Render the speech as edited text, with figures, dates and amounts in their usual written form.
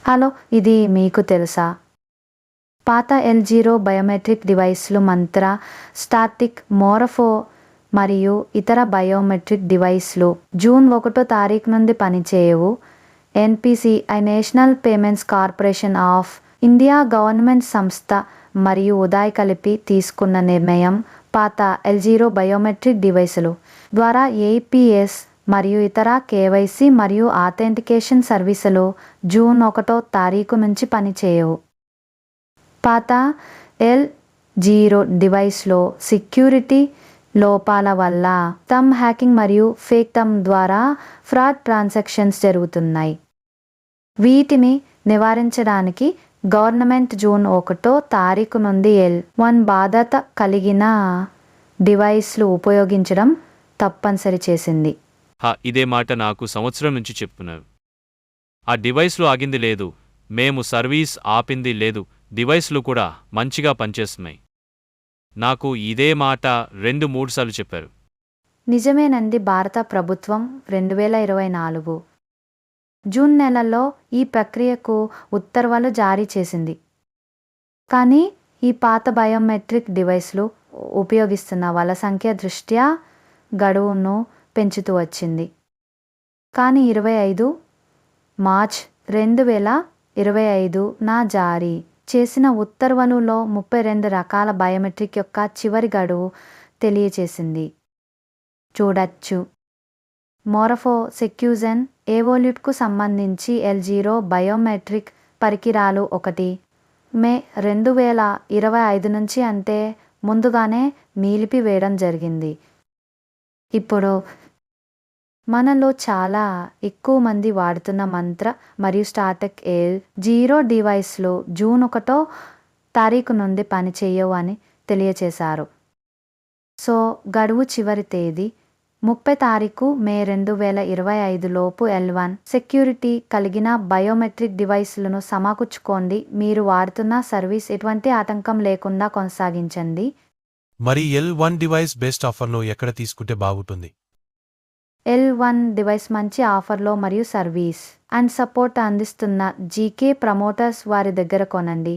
Hello, ఇది మీకు తెలుసా? పాత L0 బయోమెట్రిక్ డివైస్లు మంత్ర, స్టాటిక్, మోరఫో మరియు ఇతర బయోమెట్రిక్ డివైస్లు జూన్ 1 తారీఖు నుండి పనిచేయవు. NPCI national payments corporation of India government సంస్థ మరియు ఉదాయ్ కలిపి తీసుకున్న నిర్ణయం పాత L0 బయోమెట్రిక్ డివైసులు ద్వారా APS మరియు ఇతర KYC మరియు ఆథెంటికేషన్ సర్వీసులు జూన్ 1 తారీఖు నుంచి పనిచేయవు. పాత L0 డివైస్లో సెక్యూరిటీ లోపాల వల్ల థంబ్ హ్యాకింగ్ మరియు ఫేక్ థంబ్ ద్వారా ఫ్రాడ్ ట్రాన్సాక్షన్స్ జరుగుతున్నాయి. వీటిని నివారించడానికి గవర్నమెంట్ జూన్ 1 తారీఖు నుండి L1 బాధ్యత కలిగిన డివైస్లు ఉపయోగించడం తప్పనిసరి చేసింది. ఇదే మాట నాకు సంవత్సరం నుంచి చెప్తున్నారు. ఆ డివైస్లో ఆగింది లేదు, మేము సర్వీస్ ఆపింది లేదు, డివైస్లు కూడా మంచిగా పనిచేస్తున్నాయి. నాకు ఇదే మాట 2-3 సార్లు చెప్పారు. నిజమేనండి. భారత ప్రభుత్వం 2024 జూన్ నెలలో ఈ ప్రక్రియకు ఉత్తర్వులు జారీ చేసింది. కానీ ఈ పాత బయోమెట్రిక్ డివైస్లు ఉపయోగిస్తున్న వాళ్ళ సంఖ్య దృష్ట్యా గడువును పెంచుతూ వచ్చింది. కానీ 25 మార్చ్ 2025 జారీ చేసిన ఉత్తర్వులలో 32 రకాల బయోమెట్రిక్ యొక్క చివరి గడువు తెలియచేసింది. చూడొచ్చు. మోరఫో సెక్యూజన్ ఎవోల్యూట్కు సంబంధించి L0 బయోమెట్రిక్ పరికరాలు 1 మే 2025 నుంచి అంటే ముందుగానే నిలిపివేయడం జరిగింది. ఇప్పుడు మనలో చాలా ఎక్కువ మంది వాడుతున్న మంత్ర మరియు స్టాటిక్ L0 డివైస్లు జూన్ 1 తారీఖు నుండి పనిచేయవు అని తెలియచేశారు. సో గడువు చివరి తేదీ 30 తారీఖు మే 2025 లోపు L1 సెక్యూరిటీ కలిగిన బయోమెట్రిక్ డివైస్లను సమకూర్చుకోండి. మీరు వాడుతున్న సర్వీస్ ఎటువంటి ఆటంకం లేకుండా కొనసాగించండి. మరి L1 డివైస్ బెస్ట్ ఆఫర్లో ఎక్కడ తీసుకుంటే బాగుంటుంది? L1 డివైస్ మంచి ఆఫర్లో మరియు సర్వీస్ అండ్ సపోర్ట్ అందిస్తున్న GK ప్రమోటర్స్ వారి దగ్గర కొనండి.